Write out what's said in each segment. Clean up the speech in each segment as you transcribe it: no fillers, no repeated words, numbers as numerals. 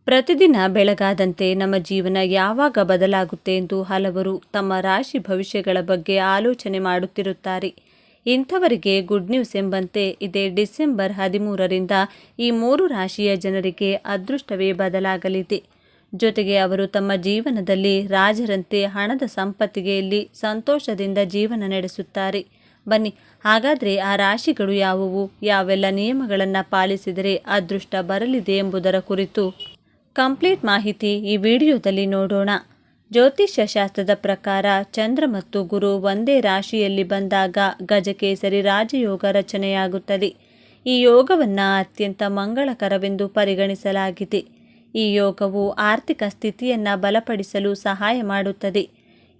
ಪ್ರತಿದಿನ ಬೆಳಗಾದಂತೆ ನಮ್ಮ ಜೀವನ ಯಾವಾಗ ಬದಲಾಗುತ್ತೆ ಎಂದು ಹಲವರು ತಮ್ಮ ರಾಶಿ ಭವಿಷ್ಯಗಳ ಬಗ್ಗೆ ಆಲೋಚನೆ ಮಾಡುತ್ತಿರುತ್ತಾರೆ. ಇಂಥವರಿಗೆ ಗುಡ್ ನ್ಯೂಸ್ ಎಂಬಂತೆ ಇದೇ ಡಿಸೆಂಬರ್ 13ರಿಂದ ಈ 3 ರಾಶಿಯ ಜನರಿಗೆ ಅದೃಷ್ಟವೇ ಬದಲಾಗಲಿದೆ. ಜೊತೆಗೆ ಅವರು ತಮ್ಮ ಜೀವನದಲ್ಲಿ ರಾಜರಂತೆ ಹಣದ ಸಂಪತ್ತಿಗೆಯಲ್ಲಿ ಸಂತೋಷದಿಂದ ಜೀವನ ನಡೆಸುತ್ತಾರೆ. ಬನ್ನಿ ಹಾಗಾದರೆ ಆ ರಾಶಿಗಳು ಯಾವುವು, ಯಾವೆಲ್ಲ ನಿಯಮಗಳನ್ನು ಪಾಲಿಸಿದರೆ ಅದೃಷ್ಟ ಬರಲಿದೆ ಎಂಬುದರ ಕುರಿತು ಕಂಪ್ಲೀಟ್ ಮಾಹಿತಿ ಈ ವಿಡಿಯೋದಲ್ಲಿ ನೋಡೋಣ. ಜ್ಯೋತಿಷ್ಯ ಶಾಸ್ತ್ರದ ಪ್ರಕಾರ ಚಂದ್ರ ಮತ್ತು ಗುರು ಒಂದೇ ರಾಶಿಯಲ್ಲಿ ಬಂದಾಗ ಗಜಕೇಸರಿ ರಾಜಯೋಗ ರಚನೆಯಾಗುತ್ತದೆ. ಈ ಯೋಗವನ್ನು ಅತ್ಯಂತ ಮಂಗಳಕರವೆಂದು ಪರಿಗಣಿಸಲಾಗಿದೆ. ಈ ಯೋಗವು ಆರ್ಥಿಕ ಸ್ಥಿತಿಯನ್ನು ಬಲಪಡಿಸಲು ಸಹಾಯ ಮಾಡುತ್ತದೆ.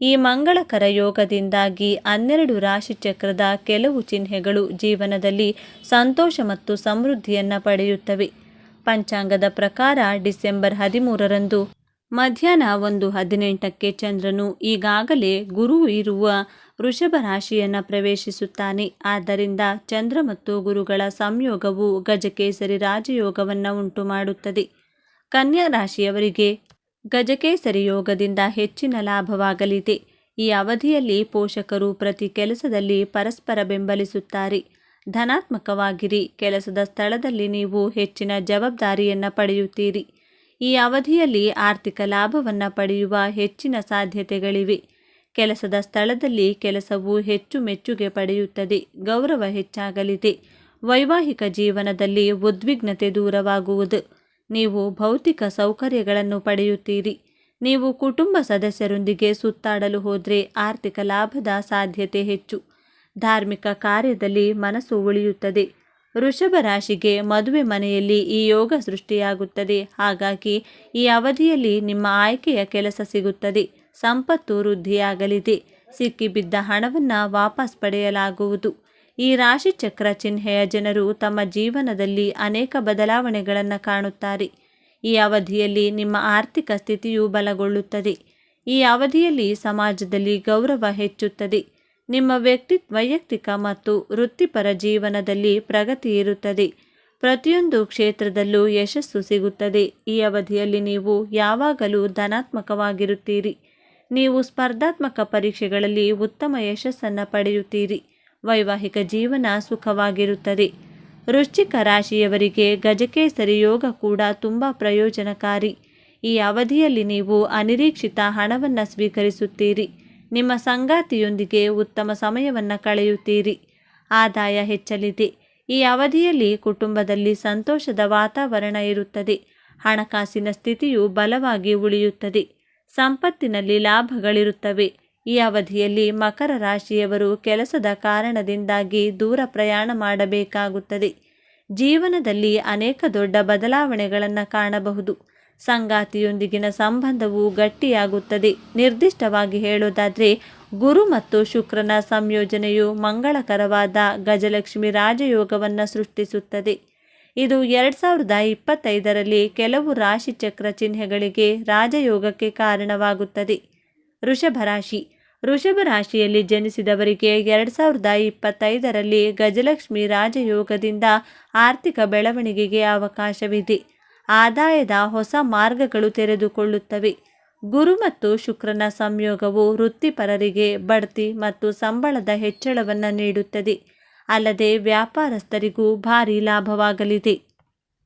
ಈ ಮಂಗಳಕರ ಯೋಗದಿಂದಾಗಿ 12 ರಾಶಿ ಚಕ್ರದ ಕೆಲವು ಚಿಹ್ನೆಗಳು ಜೀವನದಲ್ಲಿ ಸಂತೋಷ ಮತ್ತು ಸಮೃದ್ಧಿಯನ್ನು ಪಡೆಯುತ್ತವೆ. ಪಂಚಾಂಗದ ಪ್ರಕಾರ ಡಿಸೆಂಬರ್ 13ರಂದು ಮಧ್ಯಾಹ್ನ 1:18ಕ್ಕೆ ಚಂದ್ರನು ಈಗಾಗಲೇ ಗುರು ಇರುವ ವೃಷಭ ರಾಶಿಯನ್ನು ಪ್ರವೇಶಿಸುತ್ತಾನೆ. ಆದ್ದರಿಂದ ಚಂದ್ರ ಮತ್ತು ಗುರುಗಳ ಸಂಯೋಗವು ಗಜಕೇಸರಿ ರಾಜಯೋಗವನ್ನು ಉಂಟು ಮಾಡುತ್ತದೆ. ಕನ್ಯಾ ರಾಶಿಯವರಿಗೆ ಗಜಕೇಸರಿ ಯೋಗದಿಂದ ಹೆಚ್ಚಿನ ಲಾಭವಾಗಲಿದೆ. ಈ ಅವಧಿಯಲ್ಲಿ ಪೋಷಕರು ಪ್ರತಿ ಕೆಲಸದಲ್ಲಿ ಪರಸ್ಪರ ಬೆಂಬಲಿಸುತ್ತಾರೆ. ಧನಾತ್ಮಕವಾಗಿರಿ. ಕೆಲಸದ ಸ್ಥಳದಲ್ಲಿ ನೀವು ಹೆಚ್ಚಿನ ಜವಾಬ್ದಾರಿಯನ್ನು ಪಡೆಯುತ್ತೀರಿ. ಈ ಅವಧಿಯಲ್ಲಿ ಆರ್ಥಿಕ ಲಾಭವನ್ನು ಪಡೆಯುವ ಹೆಚ್ಚಿನ ಸಾಧ್ಯತೆಗಳಿವೆ. ಕೆಲಸದ ಸ್ಥಳದಲ್ಲಿ ಕೆಲಸವು ಹೆಚ್ಚು ಮೆಚ್ಚುಗೆ ಪಡೆಯುತ್ತದೆ. ಗೌರವ ಹೆಚ್ಚಾಗಲಿದೆ. ವೈವಾಹಿಕ ಜೀವನದಲ್ಲಿ ಉದ್ವಿಗ್ನತೆ ದೂರವಾಗುವುದು. ನೀವು ಭೌತಿಕ ಸೌಕರ್ಯಗಳನ್ನು ಪಡೆಯುತ್ತೀರಿ. ನೀವು ಕುಟುಂಬ ಸದಸ್ಯರೊಂದಿಗೆ ಸುತ್ತಾಡಲು ಹೋದರೆ ಆರ್ಥಿಕ ಲಾಭದ ಸಾಧ್ಯತೆ ಹೆಚ್ಚು. ಧಾರ್ಮಿಕ ಕಾರ್ಯದಲ್ಲಿ ಮನಸ್ಸು ಉಳಿಯುತ್ತದೆ. ವೃಷಭ ರಾಶಿಗೆ ಮದುವೆ ಮನೆಯಲ್ಲಿ ಈ ಯೋಗ ಸೃಷ್ಟಿಯಾಗುತ್ತದೆ. ಹಾಗಾಗಿ ಈ ಅವಧಿಯಲ್ಲಿ ನಿಮ್ಮ ಆಯ್ಕೆಯ ಕೆಲಸ ಸಿಗುತ್ತದೆ. ಸಂಪತ್ತು ವೃದ್ಧಿಯಾಗಲಿದೆ. ಸಿಕ್ಕಿಬಿದ್ದ ಹಣವನ್ನು ವಾಪಸ್ ಪಡೆಯಲಾಗುವುದು. ಈ ರಾಶಿಚಕ್ರ ಚಿಹ್ನೆಯ ಜನರು ತಮ್ಮ ಜೀವನದಲ್ಲಿ ಅನೇಕ ಬದಲಾವಣೆಗಳನ್ನು ಕಾಣುತ್ತಾರೆ. ಈ ಅವಧಿಯಲ್ಲಿ ನಿಮ್ಮ ಆರ್ಥಿಕ ಸ್ಥಿತಿಯು ಬಲಗೊಳ್ಳುತ್ತದೆ. ಈ ಅವಧಿಯಲ್ಲಿ ಸಮಾಜದಲ್ಲಿ ಗೌರವ ಹೆಚ್ಚುತ್ತದೆ. ನಿಮ್ಮ ವೈಯಕ್ತಿಕ ಮತ್ತು ವೃತ್ತಿಪರ ಜೀವನದಲ್ಲಿ ಪ್ರಗತಿ ಇರುತ್ತದೆ. ಪ್ರತಿಯೊಂದು ಕ್ಷೇತ್ರದಲ್ಲೂ ಯಶಸ್ಸು ಸಿಗುತ್ತದೆ. ಈ ಅವಧಿಯಲ್ಲಿ ನೀವು ಯಾವಾಗಲೂ ಧನಾತ್ಮಕವಾಗಿರುತ್ತೀರಿ. ನೀವು ಸ್ಪರ್ಧಾತ್ಮಕ ಪರೀಕ್ಷೆಗಳಲ್ಲಿ ಉತ್ತಮ ಯಶಸ್ಸನ್ನು ಪಡೆಯುತ್ತೀರಿ. ವೈವಾಹಿಕ ಜೀವನ ಸುಖವಾಗಿರುತ್ತದೆ. ವೃಶ್ಚಿಕ ರಾಶಿಯವರಿಗೆ ಗಜಕೇಸರಿ ಯೋಗ ಕೂಡ ತುಂಬ ಪ್ರಯೋಜನಕಾರಿ. ಈ ಅವಧಿಯಲ್ಲಿ ನೀವು ಅನಿರೀಕ್ಷಿತ ಹಣವನ್ನು ಸ್ವೀಕರಿಸುತ್ತೀರಿ. ನಿಮ್ಮ ಸಂಗಾತಿಯೊಂದಿಗೆ ಉತ್ತಮ ಸಮಯವನ್ನು ಕಳೆಯುತ್ತೀರಿ. ಆದಾಯ ಹೆಚ್ಚಲಿದೆ. ಈ ಅವಧಿಯಲ್ಲಿ ಕುಟುಂಬದಲ್ಲಿ ಸಂತೋಷದ ವಾತಾವರಣ ಇರುತ್ತದೆ. ಹಣಕಾಸಿನ ಸ್ಥಿತಿಯು ಬಲವಾಗಿ ಉಳಿಯುತ್ತದೆ. ಸಂಪತ್ತಿನಲ್ಲಿ ಲಾಭಗಳಿರುತ್ತವೆ. ಈ ಅವಧಿಯಲ್ಲಿ ಮಕರ ರಾಶಿಯವರು ಕೆಲಸದ ಕಾರಣದಿಂದಾಗಿ ದೂರ ಪ್ರಯಾಣ ಮಾಡಬೇಕಾಗುತ್ತದೆ. ಜೀವನದಲ್ಲಿ ಅನೇಕ ದೊಡ್ಡ ಬದಲಾವಣೆಗಳನ್ನು ಕಾಣಬಹುದು. ಸಂಗಾತಿಯೊಂದಿಗಿನ ಸಂಬಂಧವು ಗಟ್ಟಿಯಾಗುತ್ತದೆ. ನಿರ್ದಿಷ್ಟವಾಗಿ ಹೇಳೋದಾದರೆ ಗುರು ಮತ್ತು ಶುಕ್ರನ ಸಂಯೋಜನೆಯು ಮಂಗಳಕರವಾದ ಗಜಲಕ್ಷ್ಮಿ ರಾಜಯೋಗವನ್ನು ಸೃಷ್ಟಿಸುತ್ತದೆ. ಇದು 2025ರಲ್ಲಿ ಕೆಲವು ರಾಶಿಚಕ್ರ ಚಿಹ್ನೆಗಳಿಗೆ ರಾಜಯೋಗಕ್ಕೆ ಕಾರಣವಾಗುತ್ತದೆ. ವೃಷಭ ರಾಶಿಯಲ್ಲಿ ಜನಿಸಿದವರಿಗೆ 2025ರಲ್ಲಿ ಗಜಲಕ್ಷ್ಮಿ ರಾಜಯೋಗದಿಂದ ಆರ್ಥಿಕ ಬೆಳವಣಿಗೆಗೆ ಅವಕಾಶವಿದೆ. ಆದಾಯದ ಹೊಸ ಮಾರ್ಗಗಳು ತೆರೆದುಕೊಳ್ಳುತ್ತವೆ. ಗುರು ಮತ್ತು ಶುಕ್ರನ ಸಂಯೋಗವು ವೃತ್ತಿಪರರಿಗೆ ಬಡ್ತಿ ಮತ್ತು ಸಂಬಳದ ಹೆಚ್ಚಳವನ್ನು ನೀಡುತ್ತದೆ. ಅಲ್ಲದೆ ವ್ಯಾಪಾರಸ್ಥರಿಗೂ ಭಾರೀ ಲಾಭವಾಗಲಿದೆ.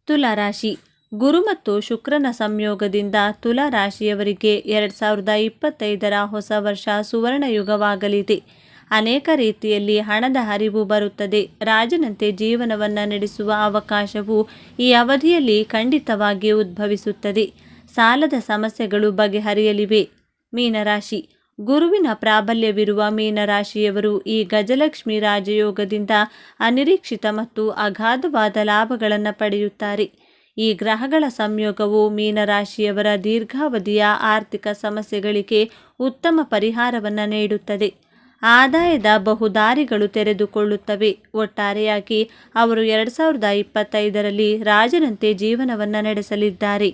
ತುಲಾ ರಾಶಿ. ಗುರು ಮತ್ತು ಶುಕ್ರನ ಸಂಯೋಗದಿಂದ ತುಲಾ ರಾಶಿಯವರಿಗೆ 2025ರ ಹೊಸ ವರ್ಷ ಸುವರ್ಣಯುಗವಾಗಲಿದೆ. ಅನೇಕ ರೀತಿಯಲ್ಲಿ ಹಣದ ಹರಿವು ಬರುತ್ತದೆ. ರಾಜನಂತೆ ಜೀವನವನ್ನು ನಡೆಸುವ ಅವಕಾಶವು ಈ ಅವಧಿಯಲ್ಲಿ ಖಂಡಿತವಾಗಿ ಉದ್ಭವಿಸುತ್ತದೆ. ಸಾಲದ ಸಮಸ್ಯೆಗಳು ಬಗೆಹರಿಯಲಿವೆ. ಮೀನರಾಶಿ. ಗುರುವಿನ ಪ್ರಾಬಲ್ಯವಿರುವ ಮೀನರಾಶಿಯವರು ಈ ಗಜಲಕ್ಷ್ಮಿ ರಾಜಯೋಗದಿಂದ ಅನಿರೀಕ್ಷಿತ ಮತ್ತು ಅಗಾಧವಾದ ಲಾಭಗಳನ್ನು ಪಡೆಯುತ್ತಾರೆ. ಈ ಗ್ರಹಗಳ ಸಂಯೋಗವು ಮೀನರಾಶಿಯವರ ದೀರ್ಘಾವಧಿಯ ಆರ್ಥಿಕ ಸಮಸ್ಯೆಗಳಿಗೆ ಉತ್ತಮ ಪರಿಹಾರವನ್ನು ನೀಡುತ್ತದೆ. ಆದಾಯದ ಬಹುದಾರಿಗಳು ತೆರೆದುಕೊಳ್ಳುತ್ತವೆ. ಒಟ್ಟಾರೆಯಾಗಿ ಅವರು 2025ರಲ್ಲಿ ರಾಜನಂತೆ ಜೀವನವನ್ನು ನಡೆಸಲಿದ್ದಾರೆ.